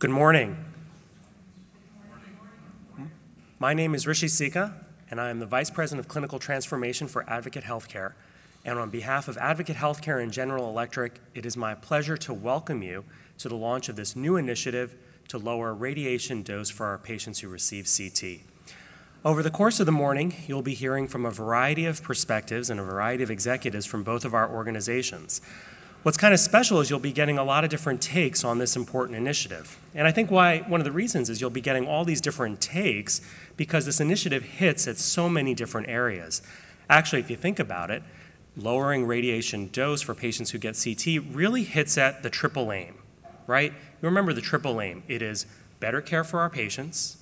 Good morning. My name is Rishi Sika, and I am the Vice President of Clinical Transformation for Advocate Healthcare. And on behalf of Advocate Healthcare and General Electric, it is my pleasure to welcome you to the launch of this new initiative to lower radiation dose for our patients who receive CT. Over the course of the morning, you'll be hearing from a variety of perspectives and a variety of executives from both of our organizations. What's kind of special is you'll be getting a lot of different takes on this important initiative. And I think one of the reasons is you'll be getting all these different takes because this initiative hits at so many different areas. Actually, if you think about it, lowering radiation dose for patients who get CT really hits at the triple aim, right? You remember the triple aim. It is better care for our patients,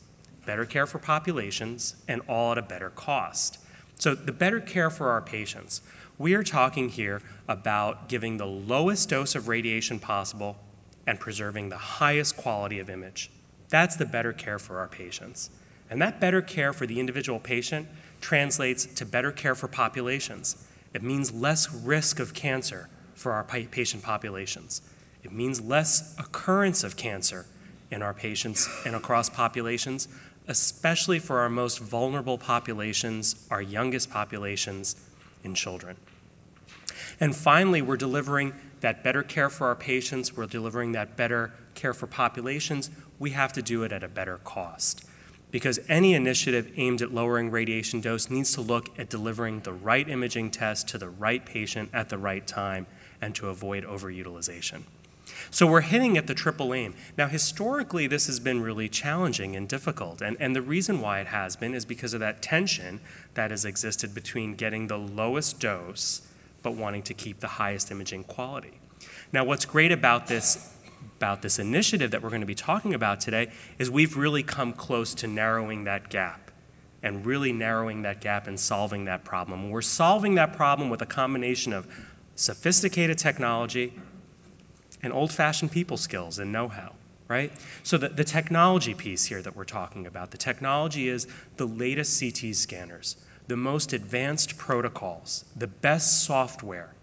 better care for populations, and all at a better cost. So the better care for our patients. We are talking here about giving the lowest dose of radiation possible and preserving the highest quality of image. That's the better care for our patients. And that better care for the individual patient translates to better care for populations. It means less risk of cancer for our patient populations. It means less occurrence of cancer in our patients and across populations, especially for our most vulnerable populations, our youngest populations, in children. And finally, we're delivering that better care for our patients, we're delivering that better care for populations. We have to do it at a better cost. Because any initiative aimed at lowering radiation dose needs to look at delivering the right imaging test to the right patient at the right time and to avoid overutilization. So we're hitting at the triple aim. Now, historically, this has been really challenging and difficult, and the reason why it has been is because of that tension that has existed between getting the lowest dose but wanting to keep the highest imaging quality. Now, what's great about this initiative that we're going to be talking about today is we've really come close to narrowing that gap and really narrowing that gap and solving that problem. And we're solving that problem with a combination of sophisticated technology and old-fashioned people skills and know-how, right? So the technology piece here that we're talking about, the technology is the latest CT scanners, the most advanced protocols, the best software.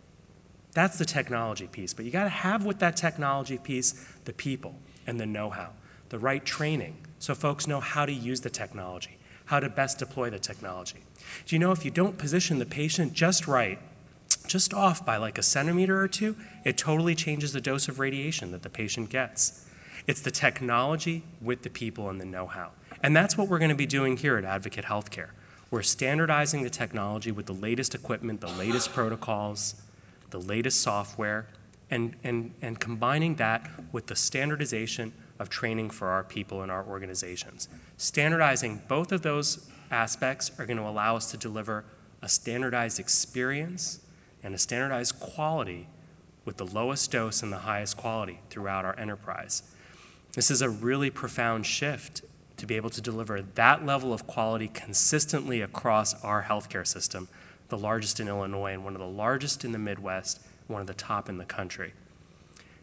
That's the technology piece. But you got to have with that technology piece the people and the know-how, the right training, so folks know how to use the technology, how to best deploy the technology. Do you know if you don't position the patient just right, just off by like a centimeter or two, it totally changes the dose of radiation that the patient gets. It's the technology with the people and the know-how. And that's what we're going to be doing here at Advocate Healthcare. We're standardizing the technology with the latest equipment, the latest protocols, the latest software, and combining that with the standardization of training for our people in our organizations. Standardizing both of those aspects are going to allow us to deliver a standardized experience and a standardized quality with the lowest dose and the highest quality throughout our enterprise. This is a really profound shift to be able to deliver that level of quality consistently across our healthcare system, the largest in Illinois and one of the largest in the Midwest, one of the top in the country.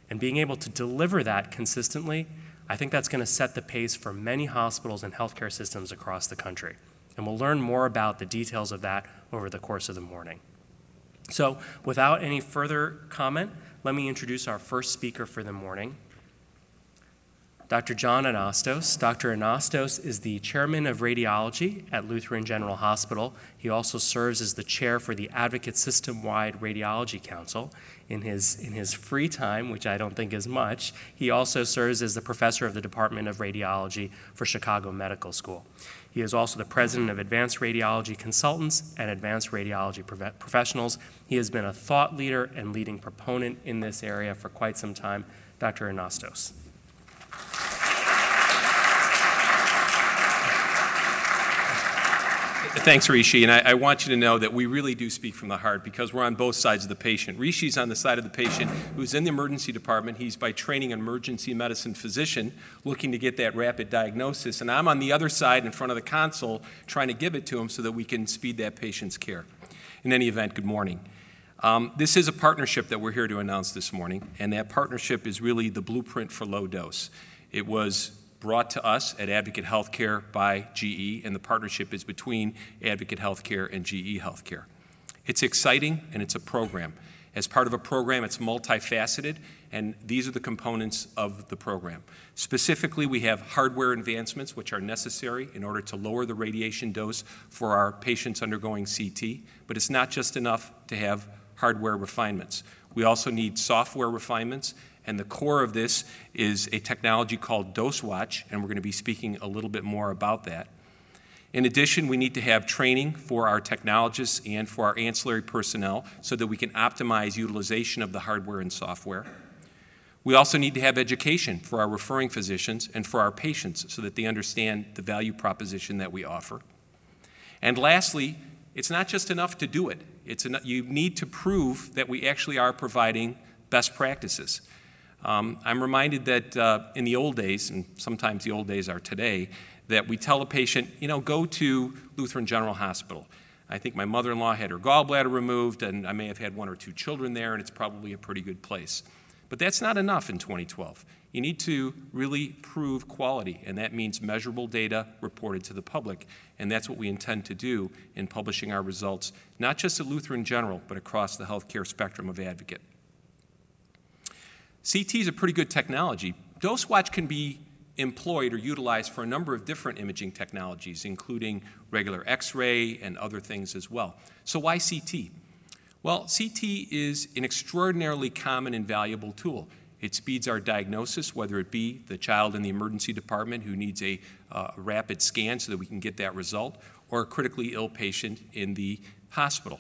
And being able to deliver that consistently, I think that's going to set the pace for many hospitals and healthcare systems across the country. And we'll learn more about the details of that over the course of the morning. So without any further comment, let me introduce our first speaker for the morning, Dr. John Anastos. Dr. Anastos is the chairman of radiology at Lutheran General Hospital. He also serves as the chair for the Advocate System-Wide Radiology Council. In his free time, which I don't think is much, he also serves as the professor of the Department of Radiology for Chicago Medical School. He is also the president of Advanced Radiology Consultants and Advanced Radiology Professionals. He has been a thought leader and leading proponent in this area for quite some time. Dr. Anastos. Thanks, Rishi, and I want you to know that we really do speak from the heart because we're on both sides of the patient. Rishi's on the side of the patient who's in the emergency department. He's by training an emergency medicine physician looking to get that rapid diagnosis, and I'm on the other side in front of the console trying to give it to him so that we can speed that patient's care. In any event, good morning. This is a partnership that we're here to announce this morning, and that partnership is really the blueprint for low dose. It was brought to us at Advocate Healthcare by GE, and the partnership is between Advocate Healthcare and GE Healthcare. It's exciting, and it's a program. As part of a program, it's multifaceted, and these are the components of the program. Specifically, we have hardware advancements, which are necessary in order to lower the radiation dose for our patients undergoing CT, but it's not just enough to have hardware refinements. We also need software refinements, and the core of this is a technology called Dose Watch, and we're going to be speaking a little bit more about that. In addition, we need to have training for our technologists and for our ancillary personnel so that we can optimize utilization of the hardware and software. We also need to have education for our referring physicians and for our patients so that they understand the value proposition that we offer. And lastly, it's not just enough to do it. You need to prove that we actually are providing best practices. I'm reminded that in the old days, and sometimes the old days are today, that we tell a patient, go to Lutheran General Hospital. I think my mother-in-law had her gallbladder removed, and I may have had 1 or 2 children there, and it's probably a pretty good place. But that's not enough in 2012. You need to really prove quality, and that means measurable data reported to the public, and that's what we intend to do in publishing our results, not just at Lutheran General, but across the healthcare spectrum of Advocate. CT is a pretty good technology. Dose Watch can be employed or utilized for a number of different imaging technologies, including regular X-ray and other things as well. So why CT? Well, CT is an extraordinarily common and valuable tool. It speeds our diagnosis, whether it be the child in the emergency department who needs a rapid scan so that we can get that result, or a critically ill patient in the hospital.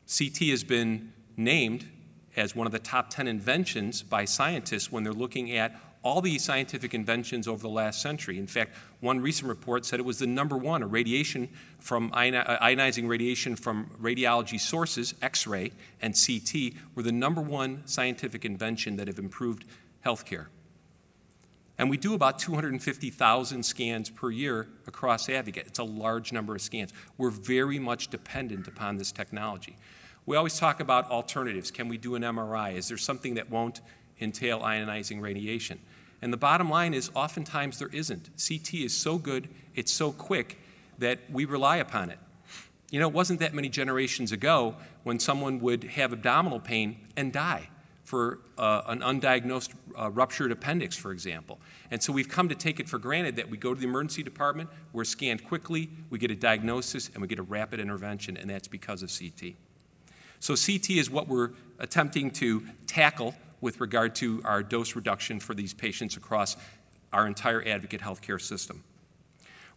CT has been named as one of the top 10 inventions by scientists when they're looking at all the scientific inventions over the last century. In fact, one recent report said it was the #1, ionizing radiation from radiology sources, X-ray and CT, were the #1 scientific invention that have improved healthcare. And we do about 250,000 scans per year across Advocate. It's a large number of scans. We're very much dependent upon this technology. We always talk about alternatives. Can we do an MRI? Is there something that won't entail ionizing radiation? And the bottom line is oftentimes there isn't. CT is so good, it's so quick that we rely upon it. It wasn't that many generations ago when someone would have abdominal pain and die for an undiagnosed ruptured appendix, for example. And so we've come to take it for granted that we go to the emergency department, we're scanned quickly, we get a diagnosis, and we get a rapid intervention, and that's because of CT. So CT is what we're attempting to tackle with regard to our dose reduction for these patients across our entire Advocate healthcare system.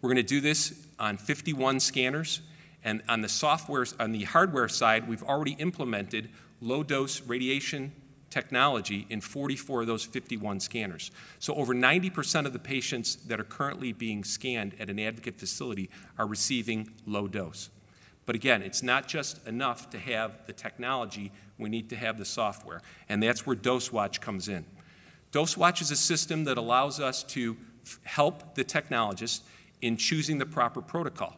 We're going to do this on 51 scanners, and on the hardware side, we've already implemented low-dose radiation technology in 44 of those 51 scanners. So over 90% of the patients that are currently being scanned at an Advocate facility are receiving low dose. But again, it's not just enough to have the technology, we need to have the software, and that's where Dose Watch comes in. Dose Watch is a system that allows us to help the technologist in choosing the proper protocol.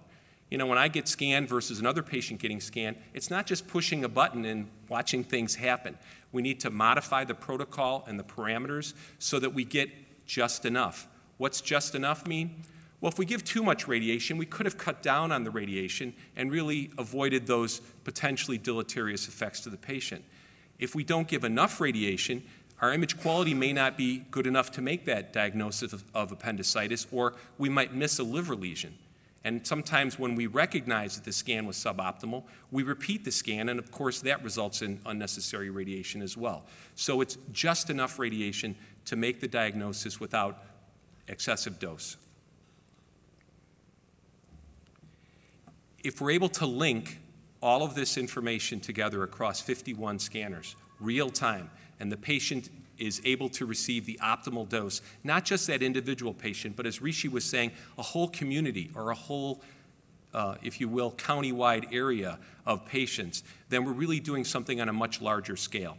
When I get scanned versus another patient getting scanned, it's not just pushing a button and watching things happen. We need to modify the protocol and the parameters so that we get just enough. What's just enough mean? Well, if we give too much radiation, we could have cut down on the radiation and really avoided those potentially deleterious effects to the patient. If we don't give enough radiation, our image quality may not be good enough to make that diagnosis of appendicitis, or we might miss a liver lesion. And sometimes when we recognize that the scan was suboptimal, we repeat the scan, and of course that results in unnecessary radiation as well. So it's just enough radiation to make the diagnosis without excessive dose. If we're able to link all of this information together across 51 scanners, real time, and the patient is able to receive the optimal dose, not just that individual patient, but as Rishi was saying, a whole community or a whole, if you will, county-wide area of patients, then we're really doing something on a much larger scale.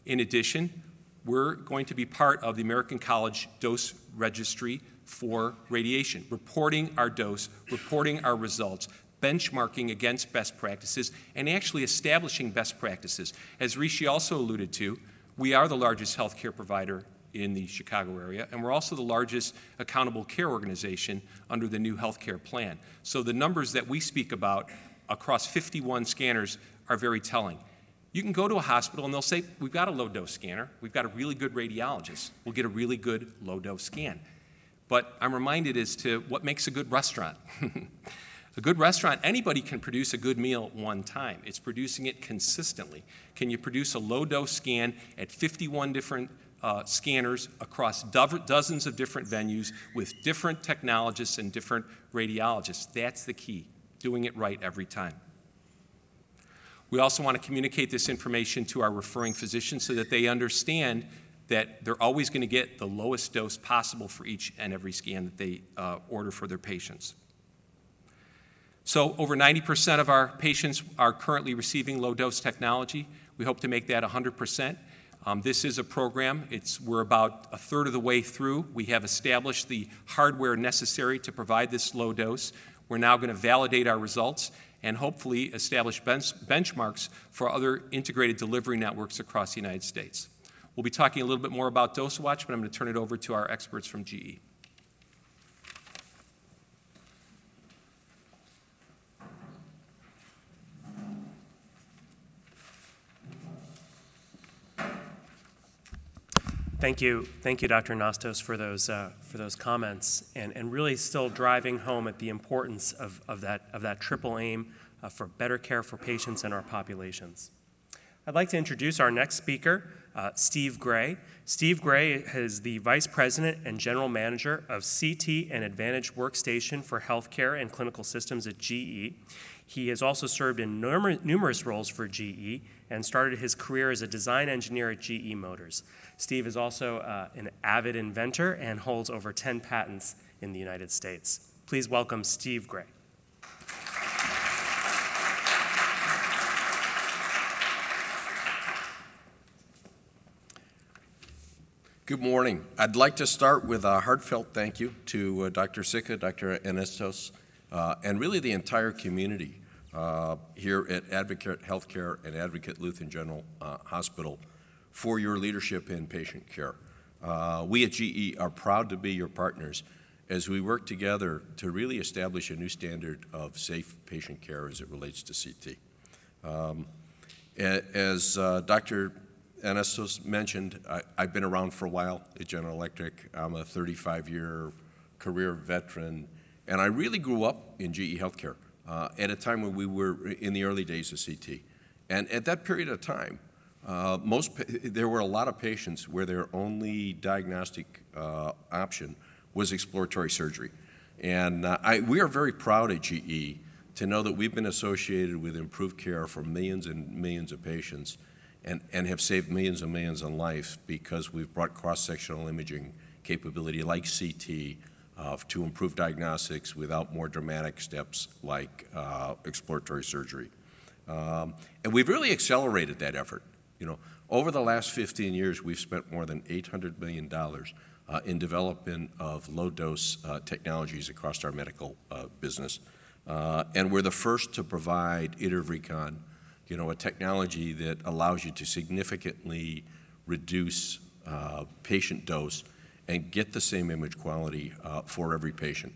In addition, we're going to be part of the American College Dose Registry for radiation, reporting our dose, reporting our results, benchmarking against best practices, and actually establishing best practices. As Rishi also alluded to, we are the largest healthcare provider in the Chicago area, and we're also the largest accountable care organization under the new healthcare plan. So the numbers that we speak about across 51 scanners are very telling. You can go to a hospital and they'll say, we've got a low-dose scanner, we've got a really good radiologist, we'll get a really good low-dose scan. But I'm reminded as to what makes a good restaurant. A good restaurant, anybody can produce a good meal one time. It's producing it consistently. Can you produce a low-dose scan at 51 different scanners across dozens of different venues with different technologists and different radiologists? That's the key, doing it right every time. We also want to communicate this information to our referring physicians so that they understand that they're always going to get the lowest dose possible for each and every scan that they order for their patients. So over 90% of our patients are currently receiving low-dose technology. We hope to make that 100%. This is a program. We're about a third of the way through. We have established the hardware necessary to provide this low dose. We're now going to validate our results and hopefully establish benchmarks for other integrated delivery networks across the United States. We'll be talking a little bit more about DoseWatch, but I'm going to turn it over to our experts from GE. Thank you, Dr. Nastos, for those comments, and really still driving home at the importance of that triple aim for better care for patients and our populations. I'd like to introduce our next speaker, Steve Gray. Steve Gray is the Vice President and General Manager of CT and Advantage Workstation for Healthcare and Clinical Systems at GE. He has also served in numerous roles for GE and started his career as a design engineer at GE Motors. Steve is also an avid inventor and holds over 10 patents in the United States. Please welcome Steve Gray. Good morning. I'd like to start with a heartfelt thank you to Dr. Sica, Dr. Nastos, and really the entire community here at Advocate Healthcare and Advocate Lutheran General Hospital for your leadership in patient care. We at GE are proud to be your partners as we work together to really establish a new standard of safe patient care as it relates to CT. As Dr. Nastos mentioned, I've been around for a while at General Electric. I'm a 35-year career veteran, and I really grew up in GE Healthcare at a time when we were in the early days of CT. And at that period of time, there were a lot of patients where their only diagnostic option was exploratory surgery. And we are very proud at GE to know that we've been associated with improved care for millions and millions of patients and have saved millions and millions of lives because we've brought cross-sectional imaging capability like CT to improve diagnostics without more dramatic steps like exploratory surgery. And we've really accelerated that effort. You know, over the last 15 years, we've spent more than $800 million in development of low-dose technologies across our medical business. And we're the first to provide iterative recon, you know, a technology that allows you to significantly reduce patient dose and get the same image quality for every patient.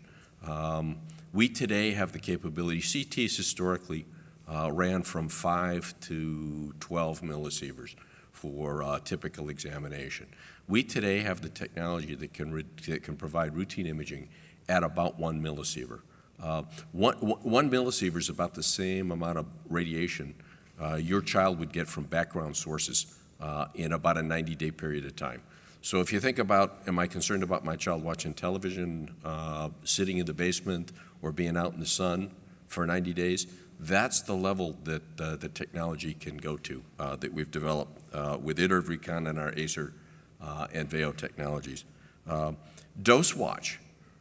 We today have the capability. CTs historically ran from 5 to 12 millisieverts for typical examination. We today have the technology that can provide routine imaging at about 1 millisievert. 1 millisievert is about the same amount of radiation your child would get from background sources in about a 90-day period of time. So if you think about, am I concerned about my child watching television, sitting in the basement, or being out in the sun for 90 days, that's the level that the technology can go to that we've developed with iterative recon and our ACER and VEO technologies. DoseWatch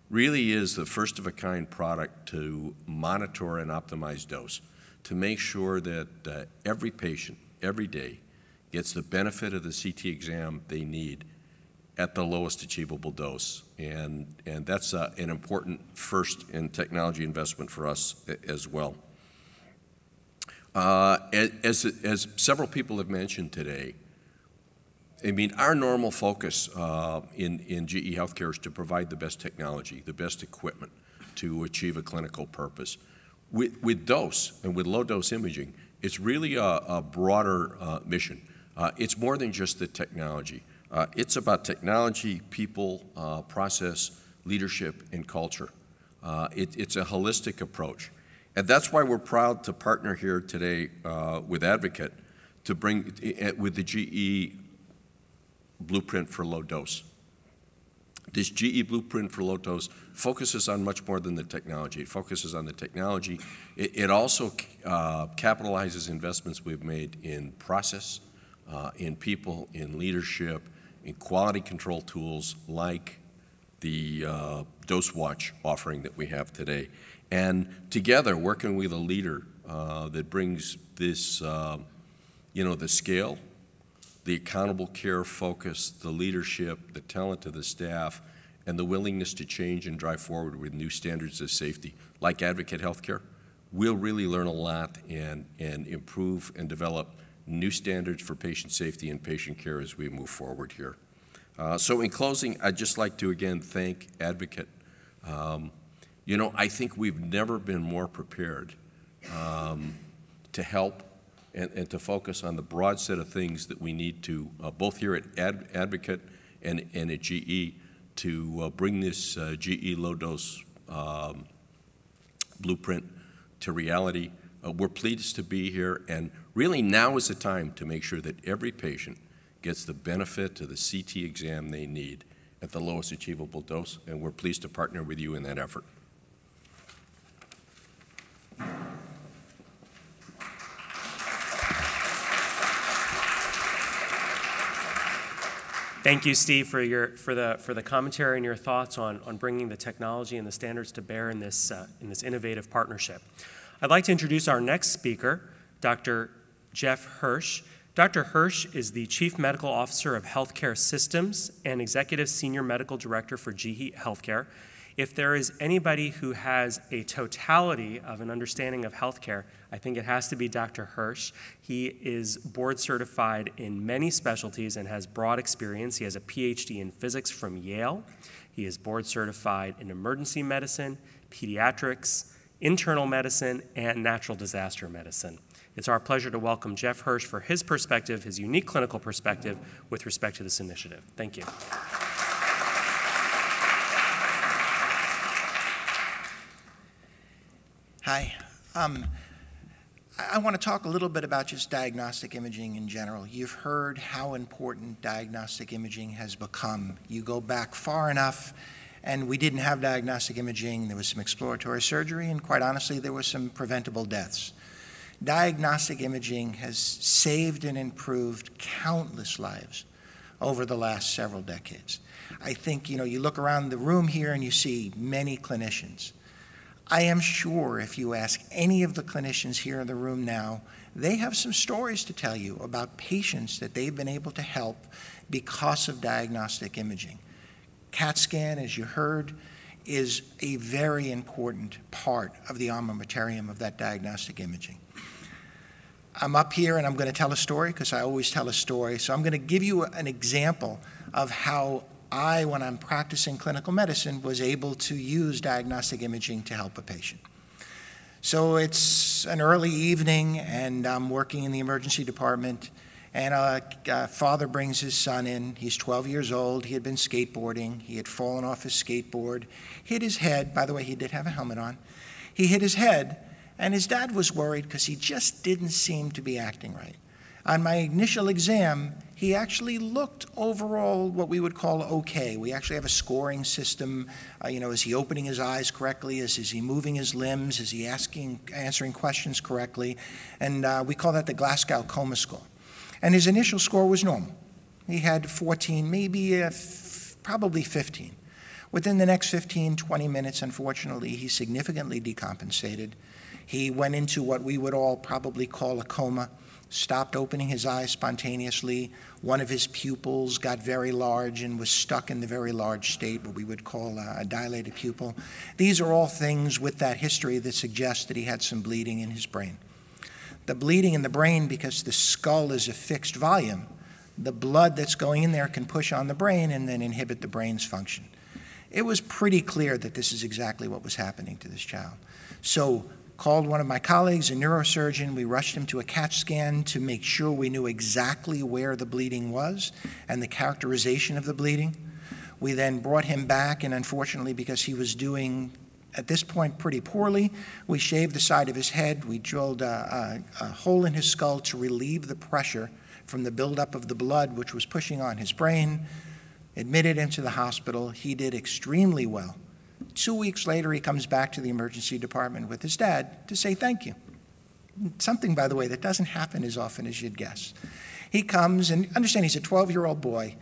really is the first-of-a-kind product to monitor and optimize dose, to make sure that every patient, every day, gets the benefit of the CT exam they need at the lowest achievable dose. And that's an important first in technology investment for us as well. As several people have mentioned today, I mean, our normal focus in GE Healthcare is to provide the best technology, the best equipment to achieve a clinical purpose. With dose and with low-dose imaging, It's really a broader mission. It's more than just the technology. It's about technology, people, process, leadership, and culture. It's a holistic approach. And that's why we're proud to partner here today with Advocate to bring, with the GE Blueprint for Low Dose. This GE Blueprint for Low Dose focuses on much more than the technology. It focuses on the technology. It also capitalizes investments we've made in process, in people, in leadership, in quality control tools like the Dose Watch offering that we have today. And together, working with a leader that brings this, the scale, the accountable care focus, the leadership, the talent of the staff, and the willingness to change and drive forward with new standards of safety, like Advocate Healthcare, we'll really learn a lot and improve and develop new standards for patient safety and patient care as we move forward here. So in closing, I'd just like to again thank Advocate. I think we've never been more prepared to help and to focus on the broad set of things that we need to, both here at Advocate and at GE, to bring this GE low-dose blueprint to reality. We're pleased to be here, and really now is the time to make sure that every patient gets the benefit of the CT exam they need at the lowest achievable dose, and we're pleased to partner with you in that effort. Thank you, Steve, for the commentary and your thoughts on bringing the technology and the standards to bear in this innovative partnership. I'd like to introduce our next speaker, Dr. Jeff Hirsch. Dr. Hirsch is the Chief Medical Officer of Healthcare Systems and Executive Senior Medical Director for GE Healthcare. If there is anybody who has a totality of an understanding of healthcare, I think it has to be Dr. Hirsch. He is board certified in many specialties and has broad experience. He has a PhD in physics from Yale. He is board certified in emergency medicine, pediatrics, internal medicine, and natural disaster medicine. It's our pleasure to welcome Jeff Hirsch for his perspective, his unique clinical perspective with respect to this initiative. Thank you. Hi. I want to talk a little bit about just diagnostic imaging in general. You've heard how important diagnostic imaging has become. You go back far enough, and we didn't have diagnostic imaging. There was some exploratory surgery, and quite honestly, there were some preventable deaths. Diagnostic imaging has saved and improved countless lives over the last several decades. I think, you look around the room here and you see many clinicians. I am sure if you ask any of the clinicians here in the room now, they have some stories to tell you about patients that they've been able to help because of diagnostic imaging. CAT scan, as you heard, is a very important part of the armamentarium of that diagnostic imaging. I'm up here and I'm going to tell a story because I always tell a story. So I'm going to give you an example of how I, when I'm practicing clinical medicine, was able to use diagnostic imaging to help a patient. So it's an early evening, and I'm working in the emergency department, and a father brings his son in. He's 12 years old. He had been skateboarding. He had fallen off his skateboard, hit his head. By the way, he did have a helmet on. He hit his head, and his dad was worried because he just didn't seem to be acting right. On my initial exam, he actually looked overall what we would call okay. We actually have a scoring system. Is he opening his eyes correctly? Is he moving his limbs? Is he answering questions correctly? And we call that the Glasgow Coma Score. And his initial score was normal. He had 14, maybe probably 15. Within the next 15, 20 minutes, unfortunately, he significantly decompensated. He went into what we would all probably call a coma. Stopped opening his eyes spontaneously. One of his pupils got very large and was stuck in the very large state, what we would call a dilated pupil. These are all things with that history that suggest that he had some bleeding in his brain. The bleeding in the brain, because the skull is a fixed volume, the blood that's going in there can push on the brain and then inhibit the brain's function. It was pretty clear that this is exactly what was happening to this child. So called one of my colleagues, a neurosurgeon. We rushed him to a CAT scan to make sure we knew exactly where the bleeding was and the characterization of the bleeding. We then brought him back, and unfortunately, because he was doing, at this point, pretty poorly, we shaved the side of his head. We drilled a hole in his skull to relieve the pressure from the buildup of the blood, which was pushing on his brain, admitted him to the hospital. He did extremely well. 2 weeks later, he comes back to the emergency department with his dad to say thank you. Something, by the way, that doesn't happen as often as you'd guess. He comes, and understand he's a 12-year-old boy.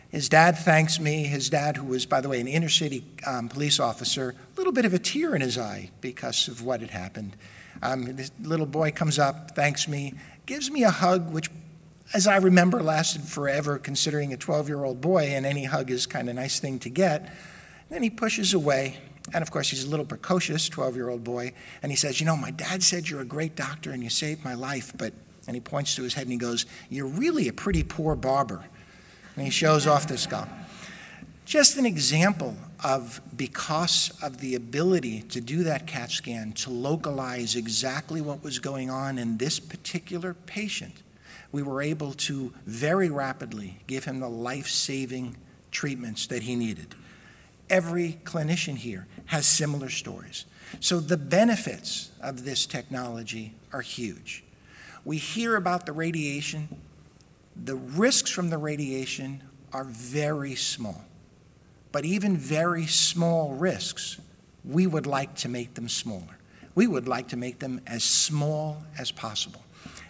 His dad thanks me. His dad, who was, by the way, an inner-city police officer, a little bit of a tear in his eye because of what had happened. This little boy comes up, thanks me, gives me a hug, which, as I remember, lasted forever, considering a 12-year-old boy, and any hug is kind of a nice thing to get. Then he pushes away, and of course he's a little precocious, 12-year-old boy, and he says, you know, my dad said you're a great doctor and you saved my life, but, and he points to his head and he goes, you're really a pretty poor barber. And he shows off the skull. Just an example of, because of the ability to do that CAT scan, to localize exactly what was going on in this particular patient, we were able to very rapidly give him the life-saving treatments that he needed. Every clinician here has similar stories. So the benefits of this technology are huge. We hear about the radiation. The risks from the radiation are very small. But even very small risks, we would like to make them smaller. We would like to make them as small as possible.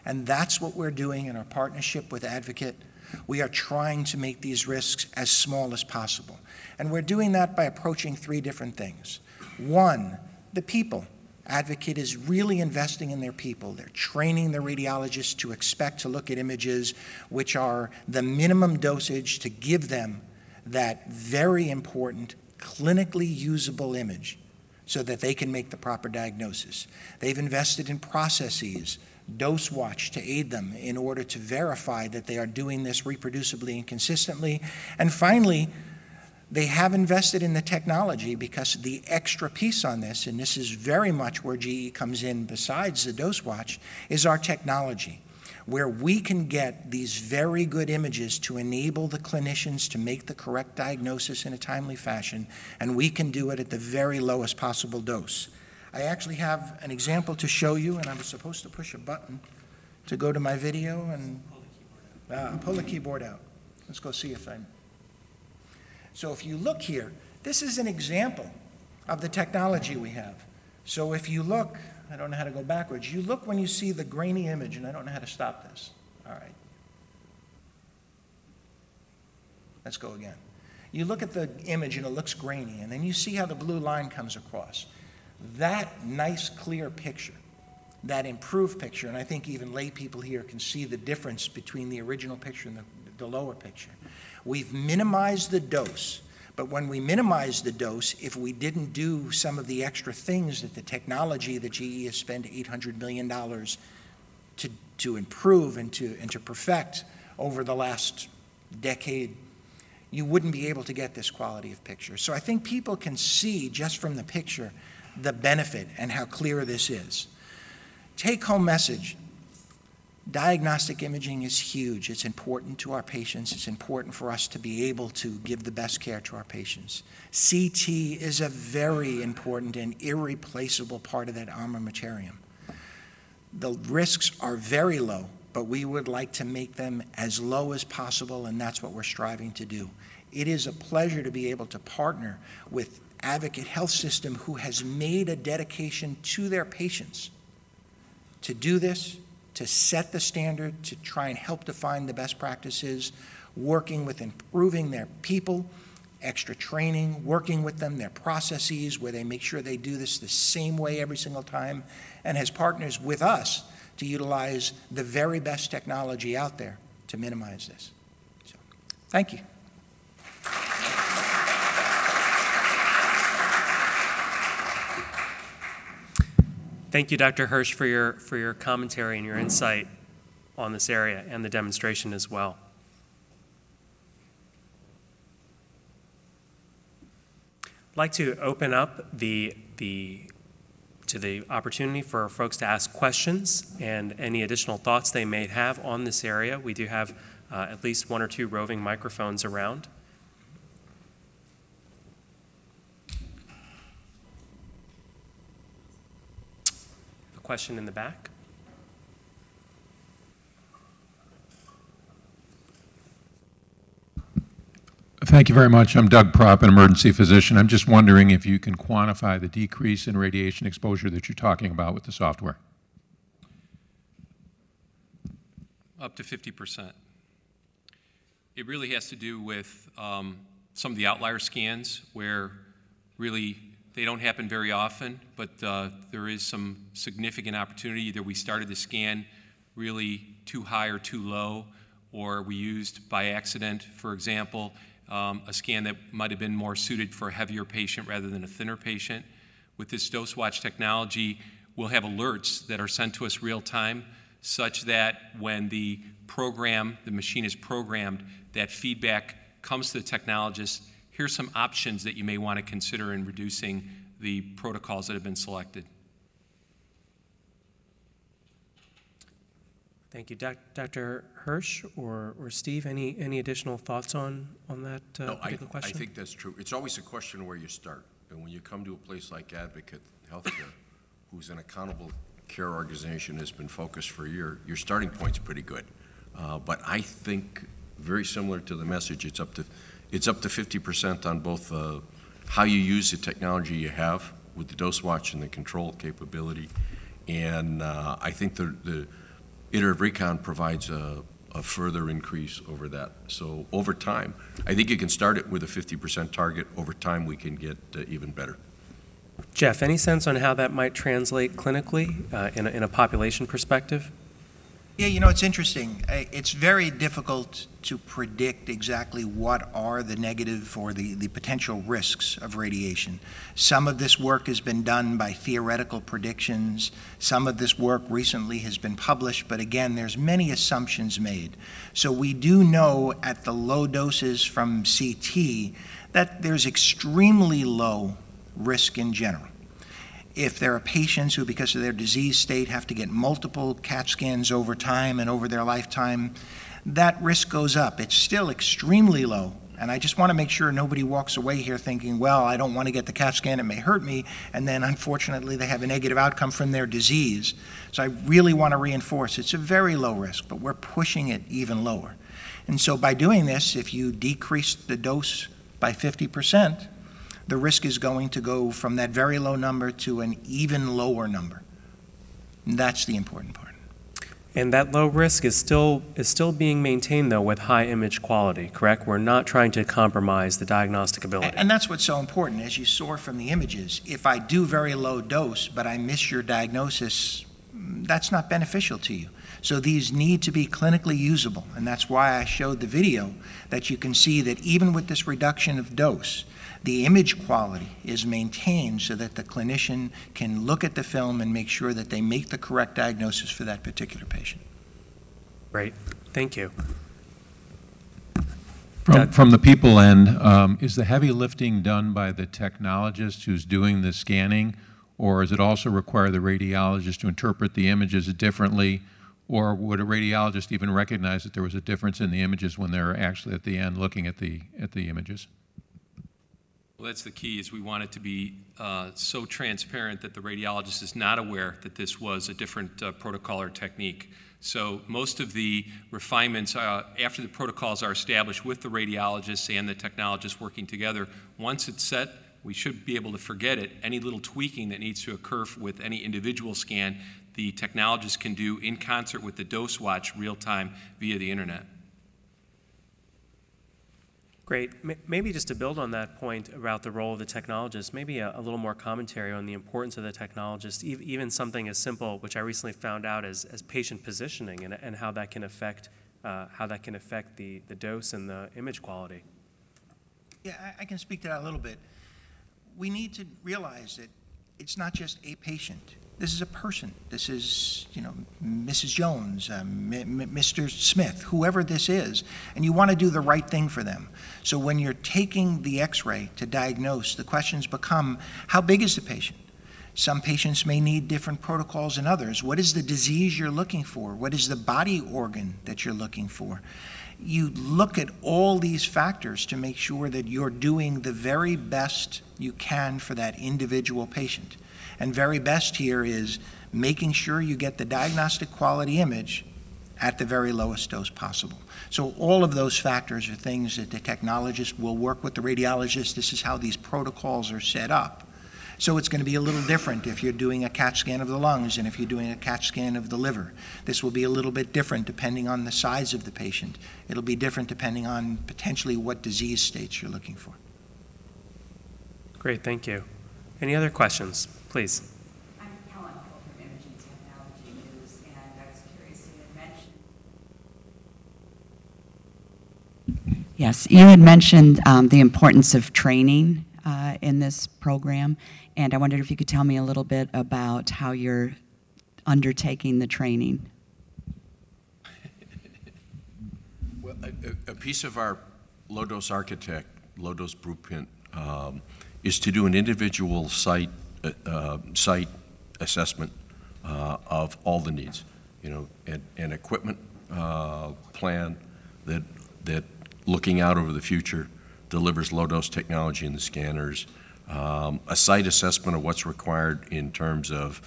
And that's what we're doing in our partnership with Advocate. We are trying to make these risks as small as possible. And we're doing that by approaching three different things. One, the people. Advocate is really investing in their people. They're training the radiologists to expect to look at images which are the minimum dosage to give them that very important clinically usable image so that they can make the proper diagnosis. They've invested in processes, dose watch to aid them in order to verify that they are doing this reproducibly and consistently. And finally, they have invested in the technology, because the extra piece on this, and this is very much where GE comes in besides the dose watch, is our technology, where we can get these very good images to enable the clinicians to make the correct diagnosis in a timely fashion, and we can do it at the very lowest possible dose. I actually have an example to show you, and I was supposed to push a button to go to my video and pull the keyboard out. Let's go see if I'm... So if you look here, this is an example of the technology we have. So if you look, I don't know how to go backwards, you look when you see the grainy image, and I don't know how to stop this. All right. Let's go again. You look at the image and it looks grainy, and then you see how the blue line comes across. That nice, clear picture, that improved picture, and I think even lay people here can see the difference between the original picture and the lower picture. We've minimized the dose, but when we minimize the dose, if we didn't do some of the extra things that the technology that GE has spent $800 million to improve and to perfect over the last decade, you wouldn't be able to get this quality of picture. So I think people can see just from the picture the benefit and how clear this is. Take-home message. Diagnostic imaging is huge. It's important to our patients. It's important for us to be able to give the best care to our patients. CT is a very important and irreplaceable part of that armamentarium. The risks are very low, but we would like to make them as low as possible, and that's what we're striving to do. It is a pleasure to be able to partner with Advocate Health System, who has made a dedication to their patients to do this, to set the standard, to try and help define the best practices, working with improving their people, extra training, working with them, their processes, where they make sure they do this the same way every single time, and has partners with us to utilize the very best technology out there to minimize this. So, thank you. Thank you, Dr. Hirsch, for your commentary and your insight on this area and the demonstration as well. I'd like to open up the to the opportunity for folks to ask questions and any additional thoughts they may have on this area. We do have at least 1 or 2 roving microphones around. A question in the back. Thank you very much. I'm Doug Propp, an emergency physician. I'm just wondering if you can quantify the decrease in radiation exposure that you're talking about with the software. Up to 50%. It really has to do with some of the outlier scans where really they don't happen very often, but there is some significant opportunity. Either we started the scan really too high or too low, or we used by accident, for example, a scan that might have been more suited for a heavier patient rather than a thinner patient. With this dose watch technology, we'll have alerts that are sent to us real time, such that when the machine is programmed, that feedback comes to the technologist. Here's some options that you may want to consider in reducing the protocols that have been selected. Thank you. Dr. Hirsch or Steve, any additional thoughts on that particular question? I think that's true. It's always a question where you start. And when you come to a place like Advocate Healthcare, who's an accountable care organization, has been focused for a year, your starting point's pretty good. But I think, very similar to the message, it's up to 50% on both how you use the technology you have with the dose watch and the control capability. And I think the iterative recon provides a further increase over that. So over time, I think you can start it with a 50% target. Over time, we can get even better. Jeff, any sense on how that might translate clinically in a population perspective? Yeah, you know, it's interesting. It's very difficult to predict exactly what are the negative or the potential risks of radiation. Some of this work has been done by theoretical predictions. Some of this work recently has been published, but again, there's many assumptions made. So we do know at the low doses from CT that there's extremely low risk in general. If there are patients who, because of their disease state, have to get multiple CAT scans over time and over their lifetime, that risk goes up. It's still extremely low. And I just want to make sure nobody walks away here thinking, well, I don't want to get the CAT scan, it may hurt me, and then unfortunately they have a negative outcome from their disease. So I really want to reinforce it's a very low risk, but we're pushing it even lower. And so by doing this, if you decrease the dose by 50%, the risk is going to go from that very low number to an even lower number. And that's the important part. And that low risk is still being maintained, though, with high image quality, correct? We're not trying to compromise the diagnostic ability. And that's what's so important, as you saw from the images. If I do very low dose, but I miss your diagnosis, that's not beneficial to you. So these need to be clinically usable, and that's why I showed the video that you can see that even with this reduction of dose, the image quality is maintained so that the clinician can look at the film and make sure that they make the correct diagnosis for that particular patient. Great. Thank you. From the people end, is the heavy lifting done by the technologist who's doing the scanning, or does it also require the radiologist to interpret the images differently, or would a radiologist even recognize that there was a difference in the images when they're actually at the end looking at the images? Well, that's the key, is we want it to be so transparent that the radiologist is not aware that this was a different protocol or technique. So most of the refinements, after the protocols are established with the radiologists and the technologists working together, once it's set, we should be able to forget it. Any little tweaking that needs to occur with any individual scan, the technologist can do in concert with the dose watch real time via the internet. Great. Maybe just to build on that point about the role of the technologist, maybe a little more commentary on the importance of the technologist, even something as simple, which I recently found out, as patient positioning and how that can affect the dose and the image quality. Yeah, I can speak to that a little bit. We need to realize that it's not just a patient. This is a person. This is, you know, Mrs. Jones, Mr. Smith, whoever this is, and you want to do the right thing for them. So when you're taking the X-ray to diagnose, the questions become, how big is the patient? Some patients may need different protocols than others. What is the disease you're looking for? What is the body organ that you're looking for? You look at all these factors to make sure that you're doing the very best you can for that individual patient. And very best here is making sure you get the diagnostic quality image at the very lowest dose possible. So all of those factors are things that the technologist will work with the radiologist. This is how these protocols are set up. So it's going to be a little different if you're doing a CAT scan of the lungs and if you're doing a CAT scan of the liver. This will be a little bit different depending on the size of the patient. It'll be different depending on potentially what disease states you're looking for. Great, thank you. Any other questions? Please. I'm Helen from Imaging Technology News, and I was curious, you had mentioned... Yes, you had mentioned the importance of training in this program, and I wondered if you could tell me a little bit about how you're undertaking the training. Well, a piece of our low-dose architect, low-dose blueprint, is to do an individual site assessment of all the needs, an equipment plan that looking out over the future delivers low-dose technology in the scanners, a site assessment of what's required in terms of,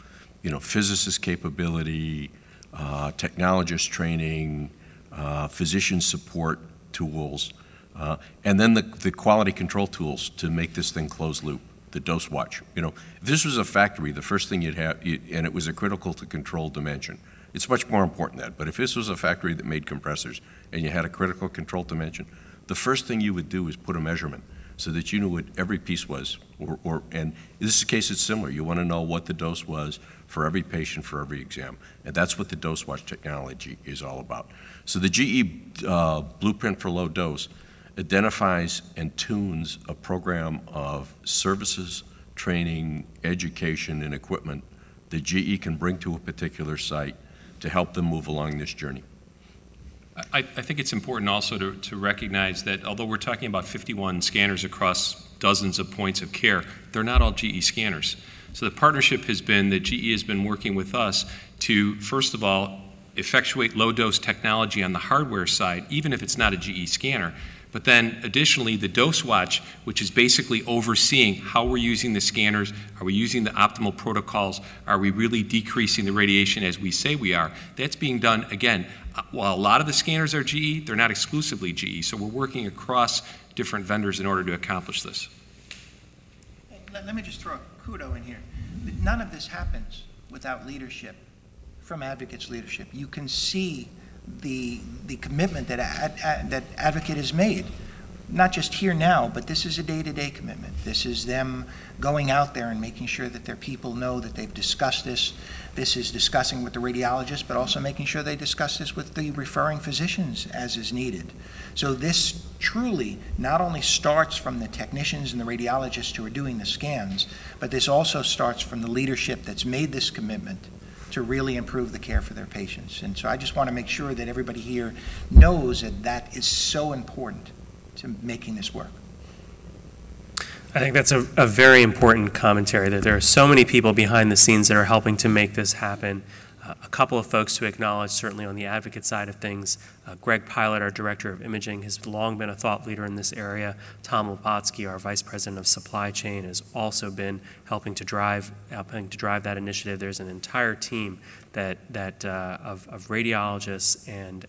physicist capability, technologist training, physician support tools, and then the quality control tools to make this thing closed loop, the dose watch. If this was a factory, the first thing you'd have, and it was a critical to control dimension, it's much more important than that. But if this was a factory that made compressors and you had a critical control dimension, the first thing you would do is put a measurement so that you knew what every piece was. And in this case, it's similar. You want to know what the dose was for every patient, for every exam. And that's what the dose watch technology is all about. So the GE Blueprint for Low Dose identifies and tunes a program of services, training, education, and equipment that GE can bring to a particular site to help them move along this journey. I think it's important also to recognize that although we're talking about 51 scanners across dozens of points of care, they're not all GE scanners. So the partnership has been that GE has been working with us to, first of all, effectuate low-dose technology on the hardware side, even if it's not a GE scanner. But then additionally, the dose watch, which is basically overseeing how we're using the scanners, are we using the optimal protocols, are we really decreasing the radiation as we say we are, that's being done, again, while a lot of the scanners are GE, they're not exclusively GE, so we're working across different vendors in order to accomplish this. Let me just throw a kudo in here. None of this happens without leadership, from Advocate's leadership. You can see the commitment that Advocate has made, not just here now, but this is a day-to-day commitment. This is them going out there and making sure that their people know that they've discussed this. This is discussing with the radiologist, but also making sure they discuss this with the referring physicians as is needed. So this truly not only starts from the technicians and the radiologists who are doing the scans, but this also starts from the leadership that's made this commitment to really improve the care for their patients. And so I just want to make sure that everybody here knows that that is so important to making this work. I think that's a very important commentary, that there are so many people behind the scenes that are helping to make this happen. A couple of folks to acknowledge, certainly on the Advocate side of things. Greg Pilot, our Director of Imaging, has long been a thought leader in this area. Tom Lopatsky, our Vice President of Supply Chain, has also been helping to drive that initiative. There's an entire team of radiologists and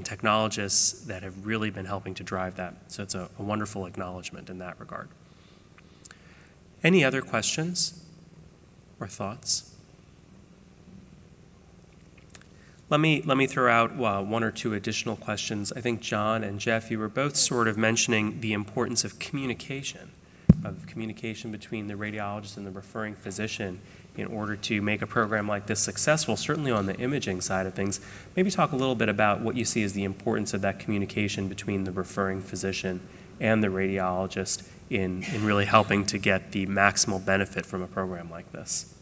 technologists that have really been helping to drive that. So it's a wonderful acknowledgement in that regard. Any other questions or thoughts? Let me throw out one or two additional questions. I think John and Jeff, you were both sort of mentioning the importance of communication between the radiologist and the referring physician in order to make a program like this successful, certainly on the imaging side of things. Maybe talk a little bit about what you see as the importance of that communication between the referring physician and the radiologist in really helping to get the maximal benefit from a program like this.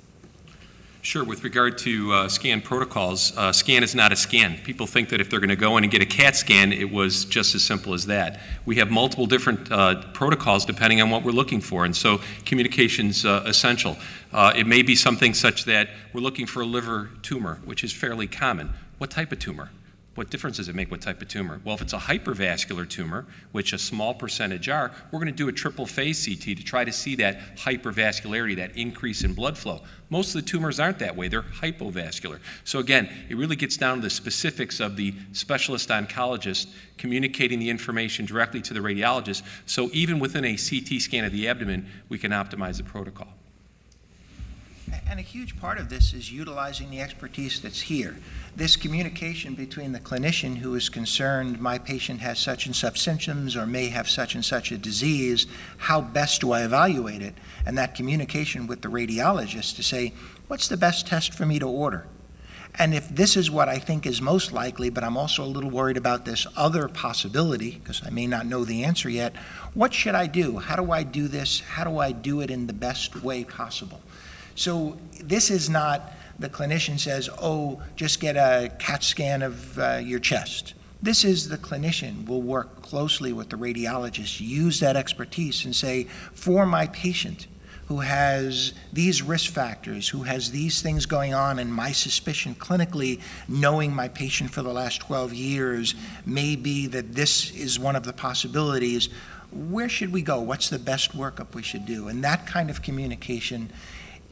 Sure. With regard to scan protocols, scan is not a scan. People think that if they're going to go in and get a CAT scan, it was just as simple as that. We have multiple different protocols depending on what we're looking for, and so communication's essential. It may be something such that we're looking for a liver tumor, which is fairly common. What type of tumor? What difference does it make what type of tumor? Well, if it's a hypervascular tumor, which a small percentage are, we're going to do a triple phase CT to try to see that hypervascularity, that increase in blood flow. Most of the tumors aren't that way. They're hypovascular. So again, it really gets down to the specifics of the specialist oncologist communicating the information directly to the radiologist. So even within a CT scan of the abdomen, we can optimize the protocol. And a huge part of this is utilizing the expertise that's here. This communication between the clinician who is concerned, my patient has such and such symptoms or may have such and such a disease, how best do I evaluate it? And that communication with the radiologist to say, what's the best test for me to order? And if this is what I think is most likely, but I'm also a little worried about this other possibility, because I may not know the answer yet, what should I do? How do I do this? How do I do it in the best way possible? So this is not the clinician says, oh, just get a CAT scan of your chest. This is the clinician will work closely with the radiologist, use that expertise and say, for my patient who has these risk factors, who has these things going on, and my suspicion clinically, knowing my patient for the last 12 years, may be that this is one of the possibilities, where should we go? What's the best workup we should do? And that kind of communication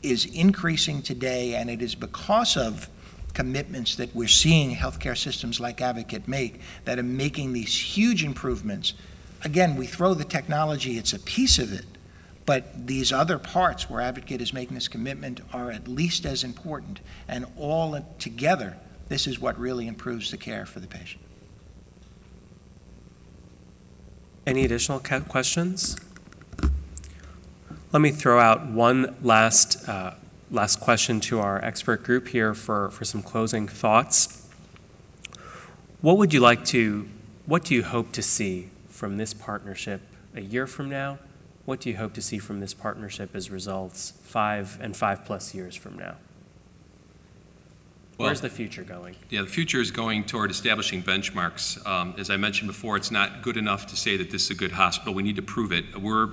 is increasing today, and it is because of commitments that we're seeing healthcare systems like Advocate make that are making these huge improvements. Again, we throw the technology, it's a piece of it, but these other parts where Advocate is making this commitment are at least as important, and all together, this is what really improves the care for the patient. Any additional questions? Let me throw out one last question to our expert group here for some closing thoughts. What do you hope to see from this partnership a year from now? What do you hope to see from this partnership as results 5 and 5+ years from now? Well, where's the future going? Yeah, the future is going toward establishing benchmarks. As I mentioned before, it's not good enough to say that this is a good hospital. We need to prove it. We're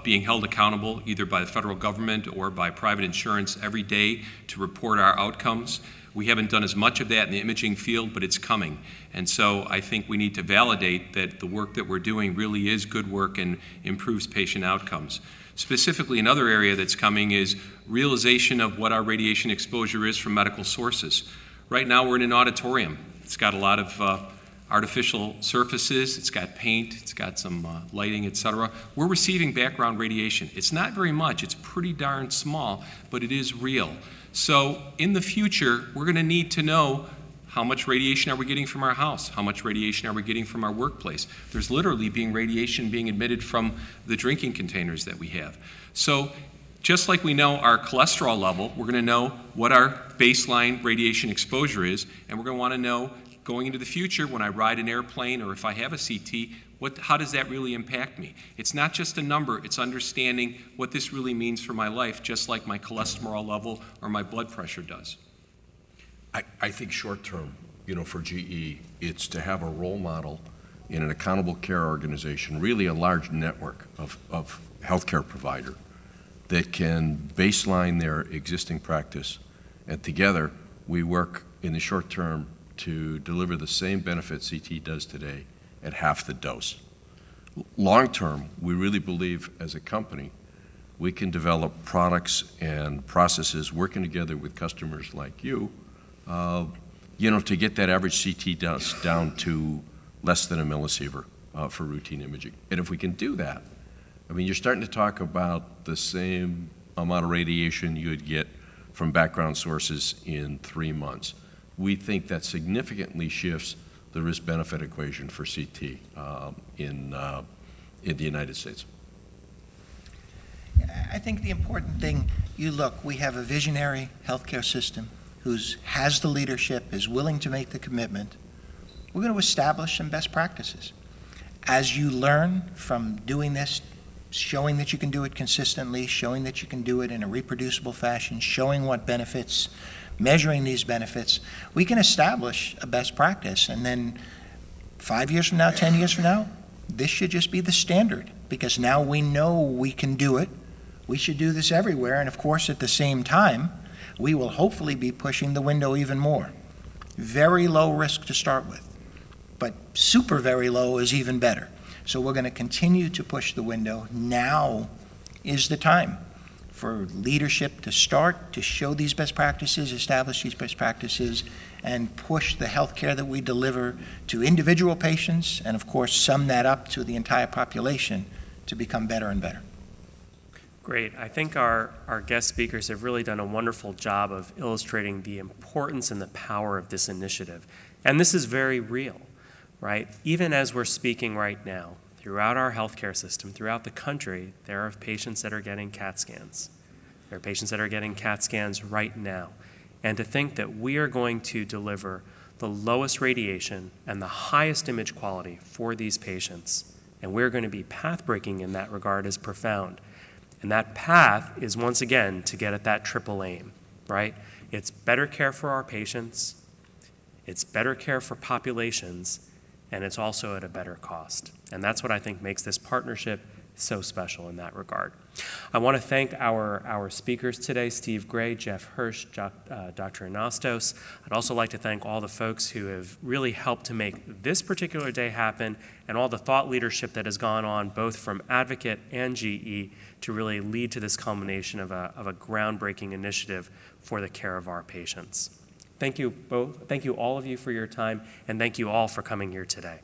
being held accountable either by the federal government or by private insurance every day to report our outcomes. We haven't done as much of that in the imaging field, but it's coming. And so I think we need to validate that the work that we're doing really is good work and improves patient outcomes. Specifically, another area that's coming is realization of what our radiation exposure is from medical sources. Right now, we're in an auditorium. It's got a lot of artificial surfaces. It's got paint. It's got some lighting, et cetera. We're receiving background radiation. It's not very much. It's pretty darn small, but it is real. So in the future, we're going to need to know how much radiation are we getting from our house? How much radiation are we getting from our workplace? There's literally radiation being emitted from the drinking containers that we have. So just like we know our cholesterol level, we're going to know what our baseline radiation exposure is, and we're going to want to know going into the future when I ride an airplane or if I have a CT, how does that really impact me? It's not just a number, it's understanding what this really means for my life, just like my cholesterol level or my blood pressure does. I think short term, for GE, it's to have a role model in an accountable care organization, really a large network of healthcare provider that can baseline their existing practice, and together we work in the short term to deliver the same benefit CT does today at half the dose. Long term, we really believe as a company we can develop products and processes working together with customers like you, to get that average CT dose down to less than a millisievert for routine imaging. And if we can do that, you're starting to talk about the same amount of radiation you would get from background sources in 3 months. We think that significantly shifts the risk-benefit equation for CT in the United States. I think the important thing, we have a visionary healthcare system who has the leadership, is willing to make the commitment. We're going to establish some best practices. As you learn from doing this showing that you can do it consistently, showing that you can do it in a reproducible fashion, showing what benefits, measuring these benefits, we can establish a best practice. And then 5 years from now, 10 years from now, this should just be the standard, because now we know we can do it. We should do this everywhere. And of course, at the same time, we will hopefully be pushing the window even more. Very low risk to start with, but super very low is even better. So we're going to continue to push the window. Now is the time for leadership to start to show these best practices, establish these best practices, and push the healthcare that we deliver to individual patients, and of course sum that up to the entire population to become better and better. Great. I think our guest speakers have really done a wonderful job of illustrating the importance and the power of this initiative. And this is very real, right? Even as we're speaking right now, throughout our healthcare system, throughout the country, there are patients that are getting CAT scans. There are patients that are getting CAT scans right now. And to think that we are going to deliver the lowest radiation and the highest image quality for these patients, and we're going to be path-breaking in that regard, is profound. And that path is, once again, to get at that triple aim, right? It's better care for our patients, it's better care for populations, and it's also at a better cost. And that's what I think makes this partnership so special in that regard. I want to thank our speakers today, Steve Gray, Jeff Hirsch, Dr. Anastos. I'd also like to thank all the folks who have really helped to make this particular day happen, and all the thought leadership that has gone on both from Advocate and GE to really lead to this culmination of a groundbreaking initiative for the care of our patients. Thank you both. Thank you all of you for your time, and thank you all for coming here today.